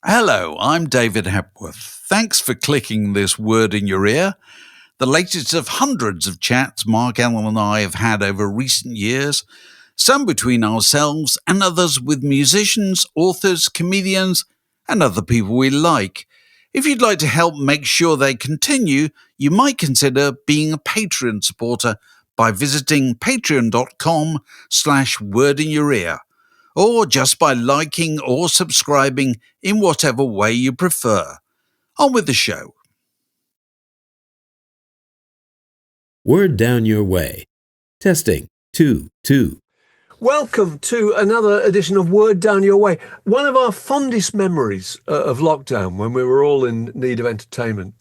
Hello, I'm David Hepworth. Thanks for clicking this word in your ear, the latest of hundreds of chats Mark Allen and I have had over recent years, some between ourselves and others with musicians, authors, comedians, and other people we like. If you'd like to help make sure they continue, you might consider being a Patreon supporter by visiting patreon.com/wordinyourear, or just by liking or subscribing in whatever way you prefer. On with the show. Word down your way. Testing 2. Welcome to another edition of Word Down Your Way. One of our fondest memories of lockdown, when we were all in need of entertainment,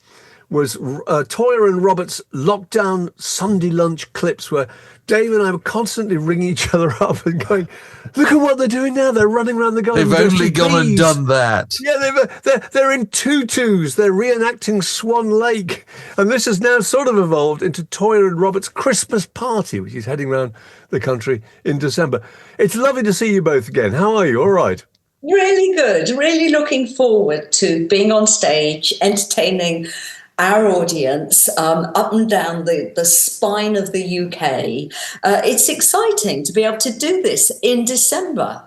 was Toyah and Robert's lockdown Sunday lunch clips, where Dave and I were constantly ringing each other up and going, "Look at what they're doing now! They're running around the garden. They've only gone and done that." Yeah, they're in tutus. They're reenacting Swan Lake, and this has now sort of evolved into Toyah and Robert's Christmas party, which is heading around the country in December. It's lovely to see you both again. How are you? All right. Really good. Really looking forward to being on stage, entertaining our audience up and down the spine of the UK. It's exciting to be able to do this in December.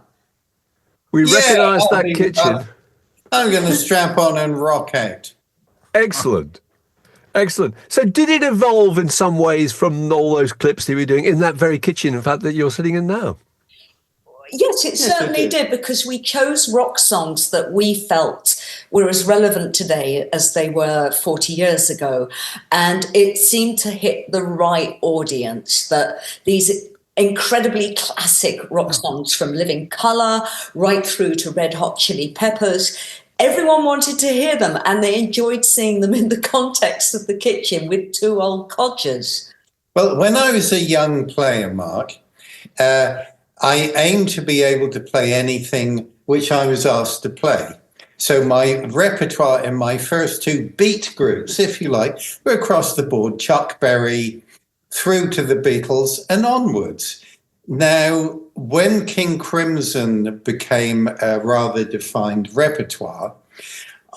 We recognise that kitchen. I'm going to strap on and rock out. Excellent. So did it evolve in some ways from all those clips that you were doing in that very kitchen, in fact, that you're sitting in now? Yes, it certainly did, because we chose rock songs that we felt were as relevant today as they were 40 years ago. And it seemed to hit the right audience, that these incredibly classic rock songs from Living Colour right through to Red Hot Chili Peppers, everyone wanted to hear them, and they enjoyed seeing them in the context of the kitchen with two old codgers. Well, when I was a young player, Mark, I aimed to be able to play anything which I was asked to play. So my repertoire in my first two beat groups, if you like, were across the board, Chuck Berry, through to the Beatles and onwards. Now, when King Crimson became a rather defined repertoire,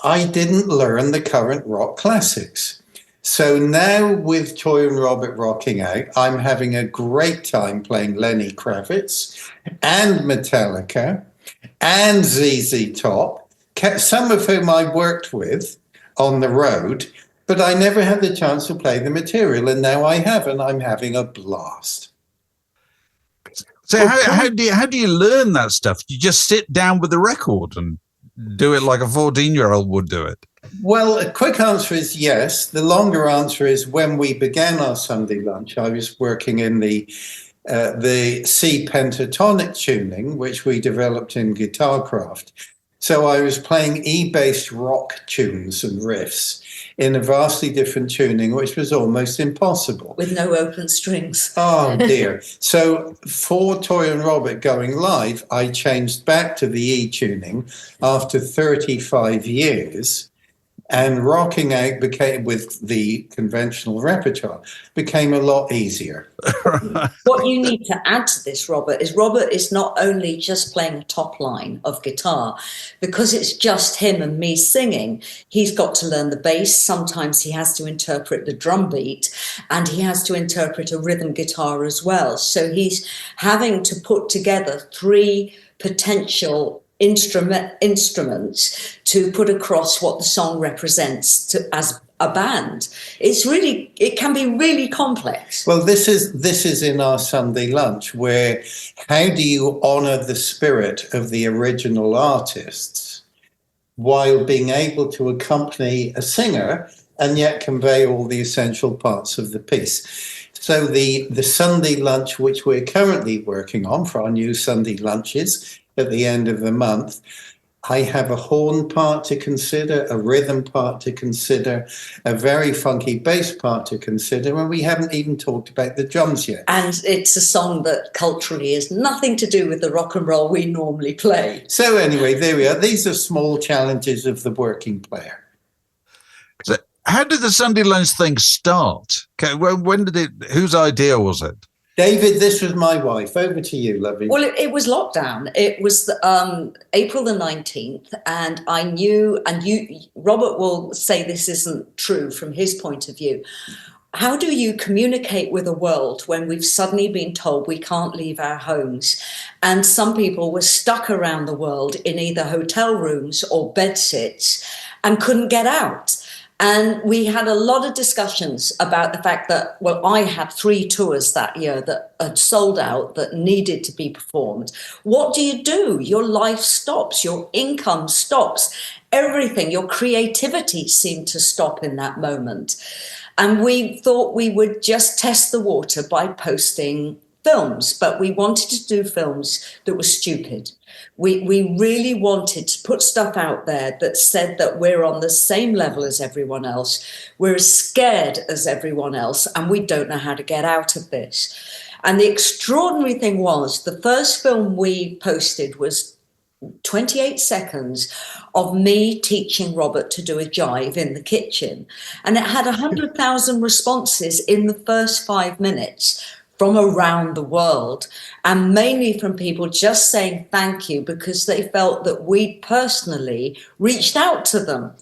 I didn't learn the current rock classics. So now with Toyah and Robert rocking out, I'm having a great time playing Lenny Kravitz and Metallica and ZZ Top, some of whom I worked with on the road, but I never had the chance to play the material, and now I have, and I'm having a blast. So how do you learn that stuff? You just sit down with the record and do it like a 14-year-old would do it? Well, a quick answer is yes. The longer answer is when we began our Sunday lunch, I was working in the C pentatonic tuning, which we developed in Guitarcraft. So I was playing E-based rock tunes and riffs in a vastly different tuning, which was almost impossible. With no open strings. Oh, dear. So for Toyah and Robert going live, I changed back to the E tuning after 35 years. And rocking out became, with the conventional repertoire, became a lot easier. What you need to add to this, Robert is not only just playing a top line of guitar, because it's just him and me singing. He's got to learn the bass. Sometimes he has to interpret the drum beat, and he has to interpret a rhythm guitar as well. So he's having to put together three potential instruments to put across what the song represents as a band. It can be really complex. Well, this is in our Sunday lunch, where how do you honor the spirit of the original artists while being able to accompany a singer and yet convey all the essential parts of the piece? So the Sunday lunch, which we're currently working on for our new Sunday lunches at the end of the month, I have a horn part to consider, a rhythm part to consider, a very funky bass part to consider, and we haven't even talked about the drums yet. And it's a song that culturally has nothing to do with the rock and roll we normally play. So anyway, there we are. These are small challenges of the working player. So how did the Sunday lunch thing start? When did it? Whose idea was it? David, this was my wife. Over to you, lovely. Well, it was lockdown. It was April the 19th, and I knew, and Robert will say this isn't true from his point of view. How do you communicate with the world when we've suddenly been told we can't leave our homes? And some people were stuck around the world in either hotel rooms or bedsits and couldn't get out. And we had a lot of discussions about the fact that, well, I had 3 tours that year that had sold out, that needed to be performed. What do you do? Your life stops, your income stops, everything, your creativity seemed to stop in that moment. And we thought we would just test the water by posting films, but we wanted to do films that were stupid. We really wanted to put stuff out there that said that we're on the same level as everyone else, we're as scared as everyone else, and we don't know how to get out of this. And the extraordinary thing was, the first film we posted was 28 seconds of me teaching Robert to do a jive in the kitchen. And it had 100,000 responses in the first 5 minutes from around the world, and mainly from people just saying thank you because they felt that we personally reached out to them.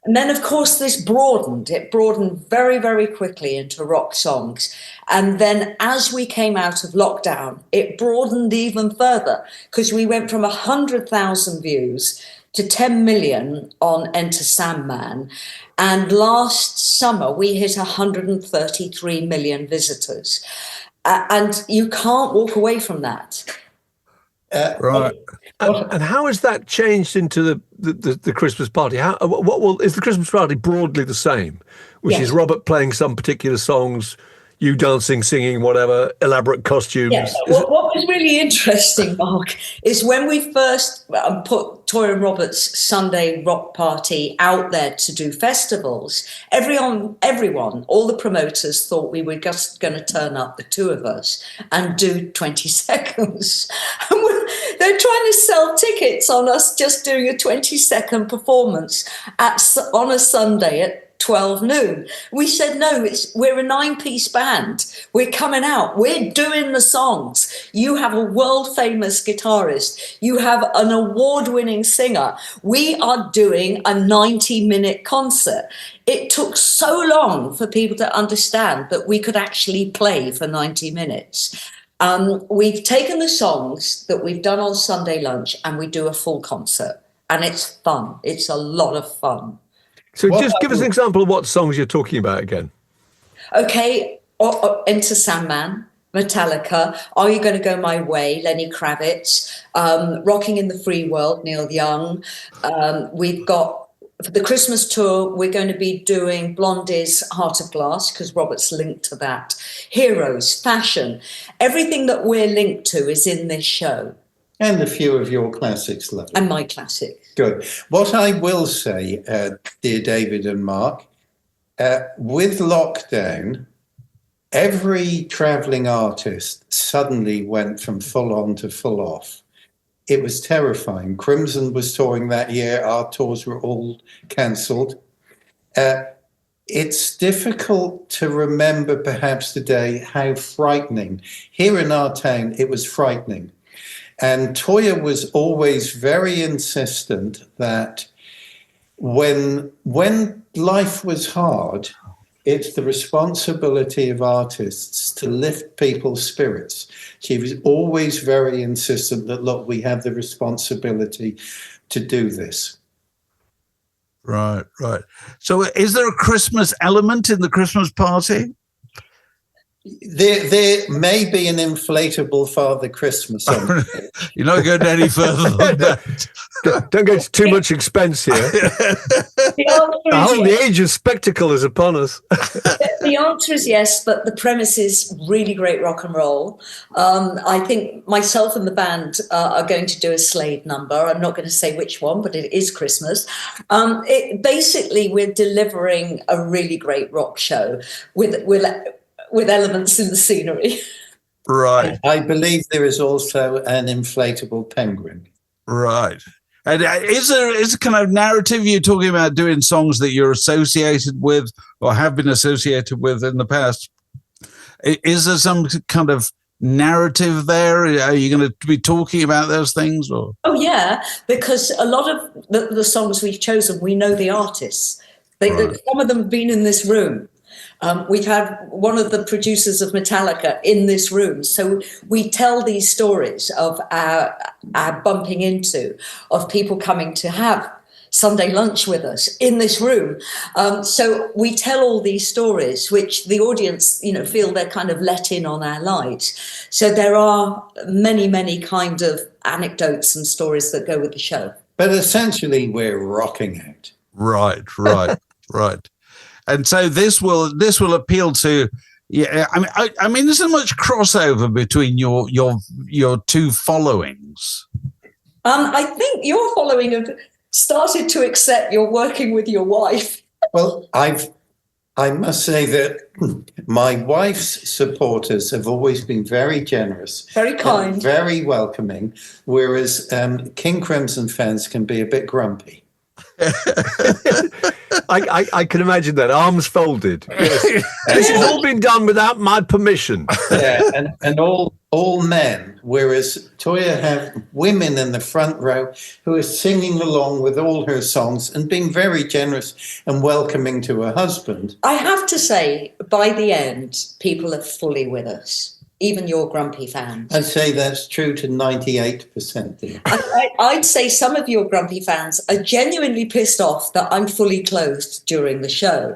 And then, of course, this broadened. It broadened very, very quickly into rock songs. And then as we came out of lockdown, it broadened even further because we went from 100,000 views to 10 million on Enter Sandman. And last summer, we hit 133 million visitors. And you can't walk away from that. Right. And how has that changed into the Christmas party? Is the Christmas party broadly the same? Which is Robert playing some particular songs, you dancing, singing, whatever, elaborate costumes? Yes. What was really interesting, Mark, is when we first put Toyah Robert's Sunday rock party out there to do festivals, everyone, all the promoters thought we were just going to turn up, the 2 of us, and do 20 seconds. They're trying to sell tickets on us just doing a 20-second performance on a Sunday at 12 noon. We said, no, we're a 9-piece band. We're coming out. We're doing the songs. You have a world-famous guitarist. You have an award-winning singer. We are doing a 90-minute concert. It took so long for people to understand that we could actually play for 90 minutes. We've taken the songs that we've done on Sunday lunch and we do a full concert. And it's fun. It's a lot of fun. So just give us an example of what songs you're talking about again. Okay, Enter Sandman, Metallica, Are You Gonna Go My Way, Lenny Kravitz, Rocking in the Free World, Neil Young. We've got, for the Christmas tour, we're going to be doing Blondie's Heart of Glass, because Robert's linked to that. Heroes, fashion, everything that we're linked to is in this show. And a few of your classics, lovely. And my classic. Good. What I will say, dear David and Mark, with lockdown, every travelling artist suddenly went from full on to full off. It was terrifying. Crimson was touring that year. Our tours were all cancelled. It's difficult to remember perhaps today how frightening. Here in our town, it was frightening. And Toyah was always very insistent that when life was hard, it's the responsibility of artists to lift people's spirits. She was always very insistent that, look, we have the responsibility to do this. Right. So is there a Christmas element in the Christmas party? There may be an inflatable Father Christmas. You're not going any further than that. Don't go to too much expense here. The age of spectacle is upon us. The answer is yes, but the premise is really great rock and roll. I think myself and the band are going to do a Slade number. I'm not going to say which one, but it is Christmas. Basically, we're delivering a really great rock show with elements in the scenery. Right. I believe there is also an inflatable penguin. Right. And is there a kind of narrative you're talking about doing songs that you're associated with or have been associated with in the past? Is there some kind of narrative there? Are you going to be talking about those things? Or? Oh, yeah, because a lot of the songs we've chosen, we know the artists. Some of them have been in this room. We've had one of the producers of Metallica in this room. So we tell these stories of our bumping into, of people coming to have Sunday lunch with us in this room. So we tell all these stories, which the audience, feel they're kind of let in on our lives. So there are many, many kind of anecdotes and stories that go with the show. But essentially, we're rocking out. Right. And so this will appeal to. Yeah, I mean, there's so much crossover between your two followings. I think your following have started to accept you're working with your wife. Well, I must say that my wife's supporters have always been very generous, very kind, very welcoming, whereas King Crimson fans can be a bit grumpy. I can imagine that, arms folded. Yes. This has all been done without my permission. Yeah, and all men, whereas Toyah have women in the front row who are singing along with all her songs and being very generous and welcoming to her husband. I have to say, by the end, people are fully with us. Even your grumpy fans. I'd say that's true to 98%. Dear. I'd say some of your grumpy fans are genuinely pissed off that I'm fully clothed during the show.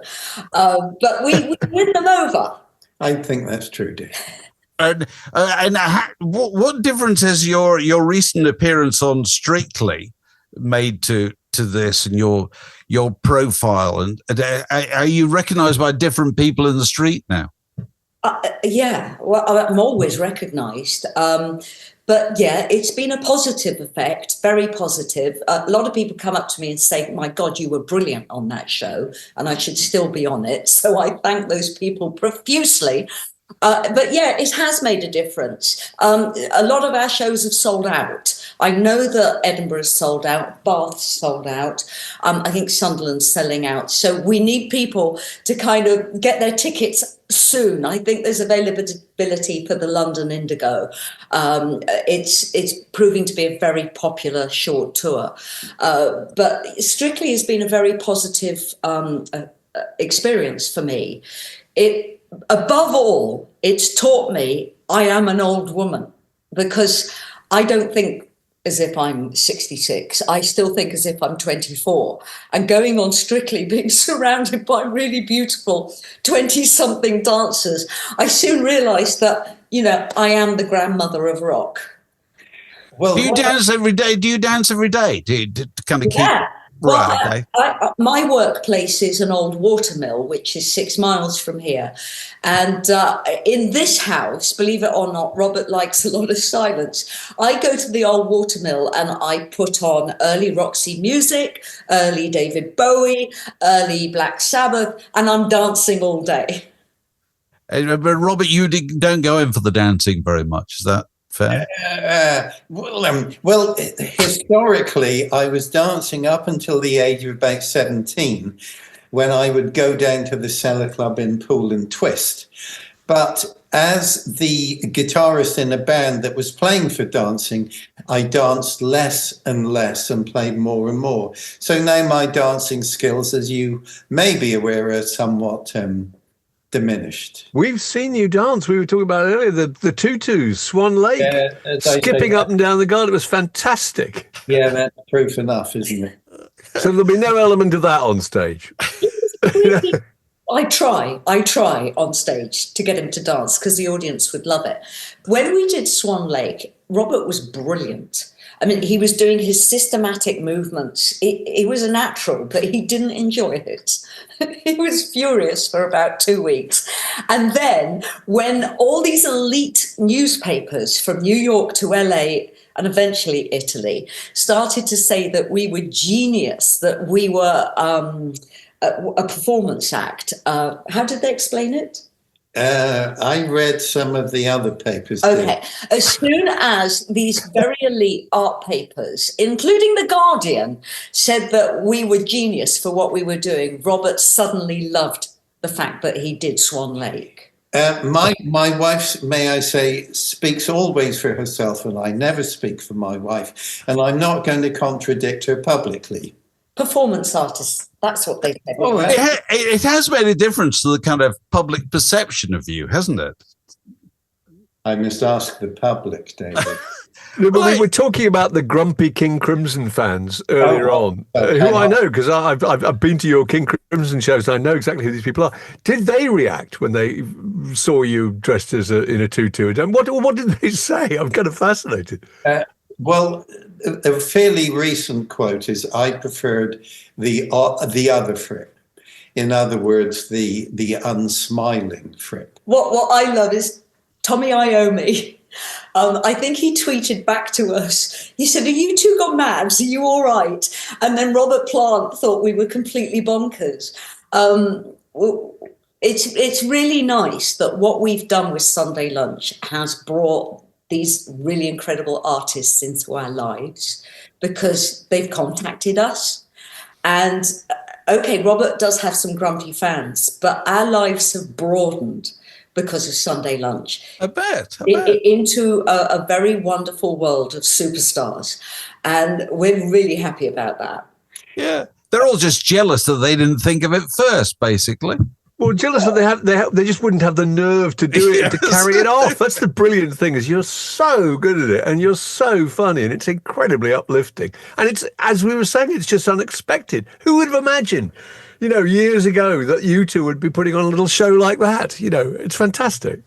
But we win them over. I think that's true, dear. And what difference has your recent appearance on Strictly made to this and your profile? And are you recognised by different people in the street now? Yeah, well, I'm always recognised. But yeah, it's been a positive effect, very positive. A lot of people come up to me and say, my God, you were brilliant on that show and I should still be on it. So I thank those people profusely. But yeah, it has made a difference. A lot of our shows have sold out. I know that Edinburgh's sold out, Bath's sold out. I think Sunderland's selling out. So we need people to kind of get their tickets soon. I think there's availability for the London Indigo. It's proving to be a very popular short tour. But Strictly has been a very positive experience for me. Above all, it's taught me I am an old woman, because I don't think as if I'm 66. I still think as if I'm 24. And going on Strictly, being surrounded by really beautiful 20-something dancers, I soon realised that, I am the grandmother of rock. Well, do you dance every day? Do you dance every day to kind of keep... Yeah. Right, well, okay. My workplace is an old watermill, which is 6 miles from here. And in this house, believe it or not, Robert likes a lot of silence. I go to the old watermill and I put on early Roxy music, early David Bowie, early Black Sabbath, and I'm dancing all day. But Robert, you don't go in for the dancing very much, is that fair? Well, historically, I was dancing up until the age of about 17, when I would go down to the Cellar Club in Poole and twist. But as the guitarist in a band that was playing for dancing, I danced less and less and played more and more. So now my dancing skills, as you may be aware, are somewhat diminished. We've seen you dance. We were talking about earlier the tutus, Swan Lake, skipping up and down the garden. It was fantastic. Yeah, that's proof enough, isn't it? So there'll be no element of that on stage. I try on stage to get him to dance because the audience would love it. When we did Swan Lake, Robert was brilliant. I mean, he was doing his systematic movements. He was a natural, but he didn't enjoy it. He was furious for about 2 weeks. And then when all these elite newspapers from New York to LA and eventually Italy started to say that we were genius, that we were a performance act, how did they explain it? I read some of the other papers. Okay. As soon as these very elite art papers, including The Guardian, said that we were genius for what we were doing, Robert suddenly loved the fact that he did Swan Lake. My wife, may I say, speaks always for herself, and I never speak for my wife, and I'm not going to contradict her publicly. Performance artists, that's what they say. Oh, It has made a difference to the kind of public perception of you, hasn't it? I must ask the public, David. No, but we were talking about the grumpy King Crimson fans earlier on, who I know because I've been to your King Crimson shows. And I know exactly who these people are. Did they react when they saw you dressed as in a tutu? And what did they say? I'm kind of fascinated. Well, a fairly recent quote is, "I preferred the other Fripp." In other words, the unsmiling Fripp. What I love is Tommy Iommi. I think he tweeted back to us. He said, "Are you two gone mad? Are you all right?" And then Robert Plant thought we were completely bonkers. It's really nice that what we've done with Sunday Lunch has brought these really incredible artists into our lives because they've contacted us. And okay, Robert does have some grumpy fans, but our lives have broadened because of Sunday Lunch. I bet. Into a very wonderful world of superstars. And we're really happy about that. Yeah. They're all just jealous that they didn't think of it first, basically. Well, jealous that they just wouldn't have the nerve to do it, to carry it off. That's the brilliant thing, is you're so good at it and you're so funny and it's incredibly uplifting. And it's, as we were saying, it's just unexpected. Who would have imagined, years ago that you two would be putting on a little show like that? It's fantastic.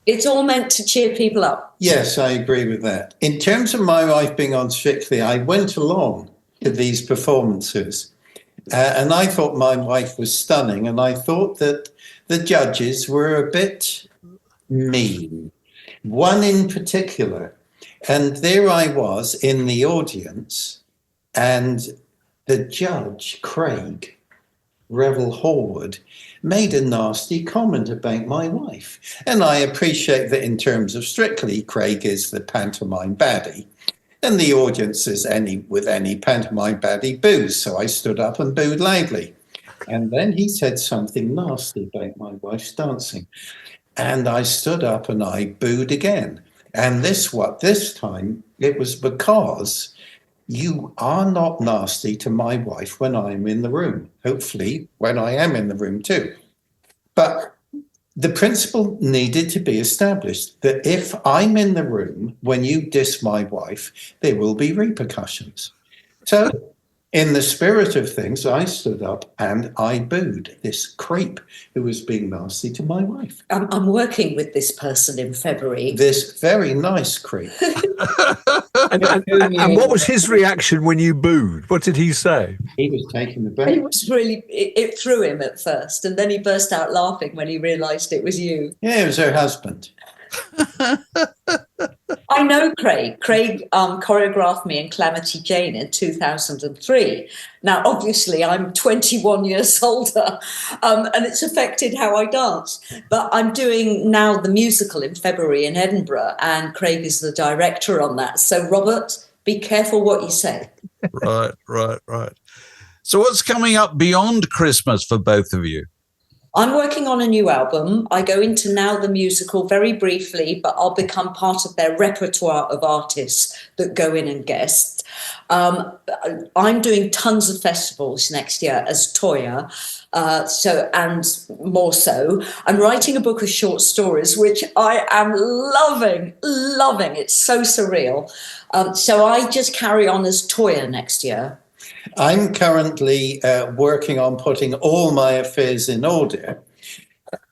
It's all meant to cheer people up. Yes, I agree with that. In terms of my wife being on Strictly, I went along to these performances. And I thought my wife was stunning, and I thought that the judges were a bit mean. One in particular. And there I was in the audience, and the judge, Craig Revel Horwood, made a nasty comment about my wife. And I appreciate that in terms of Strictly, Craig is the pantomime baddie. And the audience, as with any pantomime baddie, boos. So I stood up and booed loudly. And then he said something nasty about my wife's dancing. And I stood up and I booed again. And this time it was because you are not nasty to my wife when I'm in the room. Hopefully when I am in the room too. But the principle needed to be established that if I'm in the room when you diss my wife, there will be repercussions. So in the spirit of things, I stood up and I booed this creep who was being nasty to my wife. I'm working with this person in February. This very nice creep. And what was his reaction when you booed? What did he say? He was taking the bait. It was really, it threw him at first, and then he burst out laughing when he realised it was you. Yeah, it was her husband. I know Craig. Craig choreographed me in Calamity Jane in 2003. Now, obviously, I'm 21 years older, and it's affected how I dance. But I'm doing now the musical in February in Edinburgh, and Craig is the director on that. So, Robert, be careful what you say. Right. So what's coming up beyond Christmas for both of you? I'm working on a new album. I go into Now the Musical very briefly, but I'll become part of their repertoire of artists that go in and guest. I'm doing tons of festivals next year as Toyah, and more so. I'm writing a book of short stories, which I am loving. It's so surreal. So I just carry on as Toyah next year. I'm currently working on putting all my affairs in order.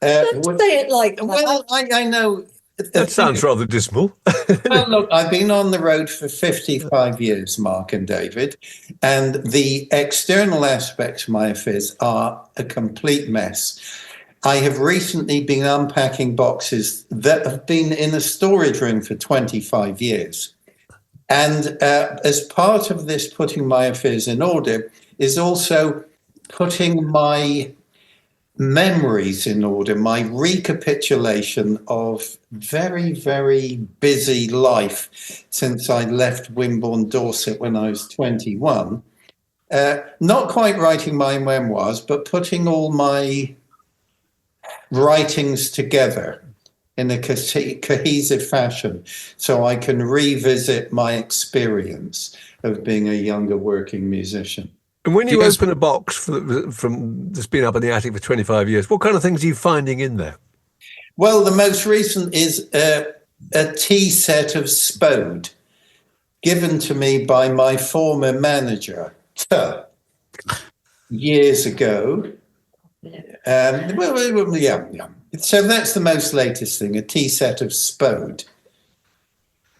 Don't say it like that. Well, I know. That sounds rather dismal. Well, look, I've been on the road for 55 years, Mark and David, and the external aspects of my affairs are a complete mess. I have recently been unpacking boxes that have been in a storage room for 25 years. And as part of this putting my affairs in order is also putting my memories in order, my recapitulation of very, very busy life since I left Wimborne, Dorset when I was 21. Not quite writing my memoirs, but putting all my writings together in a cohesive fashion, so I can revisit my experience of being a younger working musician. And when you open a box from that's been up in the attic for 25 years, what kind of things are you finding in there? Well, the most recent is a tea set of Spode, given to me by my former manager years ago. Yeah. So that's the most latest thing, a tea set of Spode.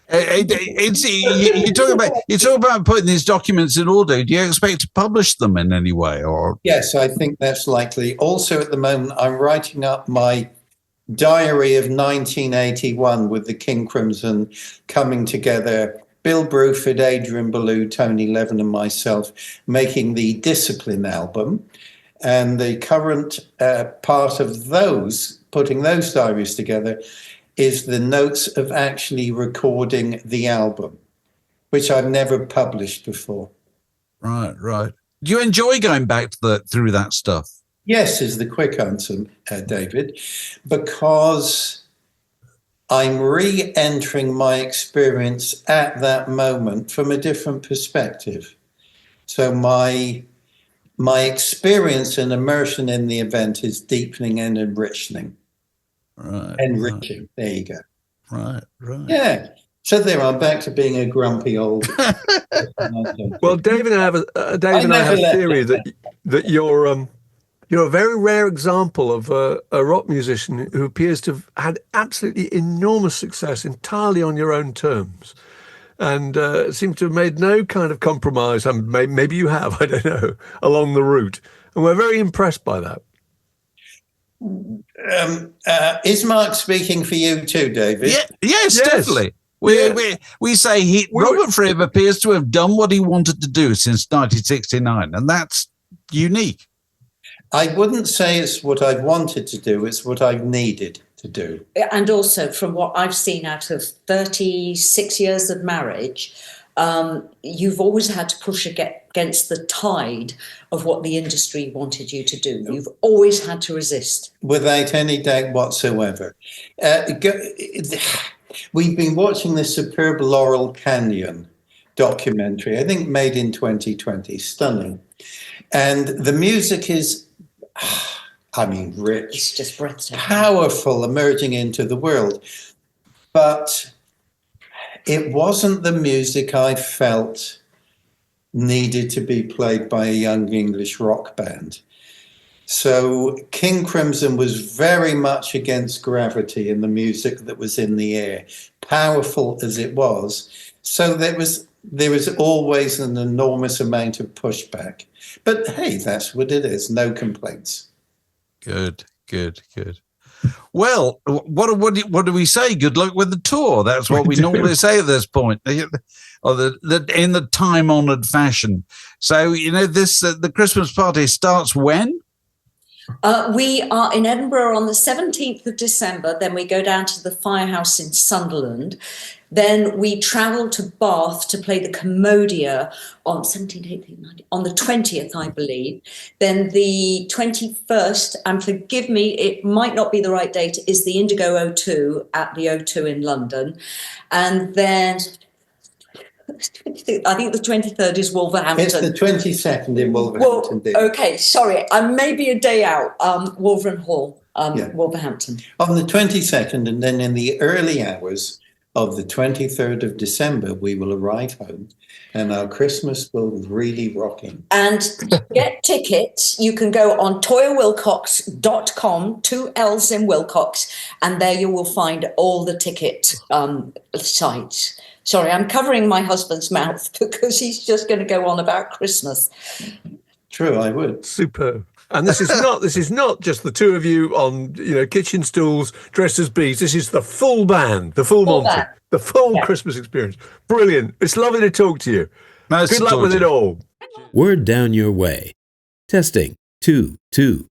You talk about putting these documents in order. Do you expect to publish them in any way, or? Yes, I think that's likely. Also, at the moment, I'm writing up my diary of 1981 with the King Crimson coming together. Bill Bruford, Adrian Ballou, Tony Levin, and myself making the Discipline album. And the current part of those, putting those diaries together, is the notes of actually recording the album, which I've never published before. Right. Do you enjoy going back to through that stuff? Yes, is the quick answer, David, because I'm re-entering my experience at that moment from a different perspective. So my experience and immersion in the event is deepening and enriching. Right. Enriching. There you go. Right. Yeah. So there, I'm back to being a grumpy old. Well, David, I have a theory that you're a very rare example of a rock musician who appears to have had absolutely enormous success entirely on your own terms, and seems to have made no kind of compromise. Maybe you have, I don't know, along the route, and we're very impressed by that. Is Mark speaking for you too, David? Yes, definitely. We say Robert Fripp appears to have done what he wanted to do since 1969, and that's unique. I wouldn't say it's what I've wanted to do, it's what I've needed to do. And also, from what I've seen out of 36 years of marriage, you've always had to push against the tide of what the industry wanted you to do. You've always had to resist. Without any doubt whatsoever. We've been watching the superb Laurel Canyon documentary, I think made in 2020, stunning. And the music is, rich. It's just breathtaking. Powerful, emerging into the world. But it wasn't the music I felt needed to be played by a young English rock band. So King Crimson was very much against gravity in the music that was in the air, powerful as it was. So there was always an enormous amount of pushback. But hey, that's what it is. No complaints. Good. Well, what do we say? Good luck with the tour. That's what we normally say at this point, or in the time-honored fashion. So the Christmas party starts when? We are in Edinburgh on the 17th of December. Then we go down to the Firehouse in Sunderland. Then we travel to Bath to play the Commodia on 17th, 18th, 19th, on the 20th, I believe. Then the 21st, and forgive me, it might not be the right date, is the Indigo O2 at the O2 in London. And then I think the 23rd is Wolverhampton. It's the 22nd in Wolverhampton. Okay, sorry, I may be a day out. Wolverhampton Hall, Wolverhampton. On the 22nd, and then in the early hours of the 23rd of December, we will arrive home, and our Christmas will really rock in. And to get tickets, you can go on toyahwilcox.com, 2 L's in Wilcox, and there you will find all the ticket sites. Sorry, I'm covering my husband's mouth because he's just going to go on about Christmas. True, I would. Superb. And this is not just the two of you on kitchen stools dressed as bees. This is the full band, the full Monty, the full Christmas experience. Brilliant. It's lovely to talk to you. Good luck with it all. Word down your way. Testing 2 2.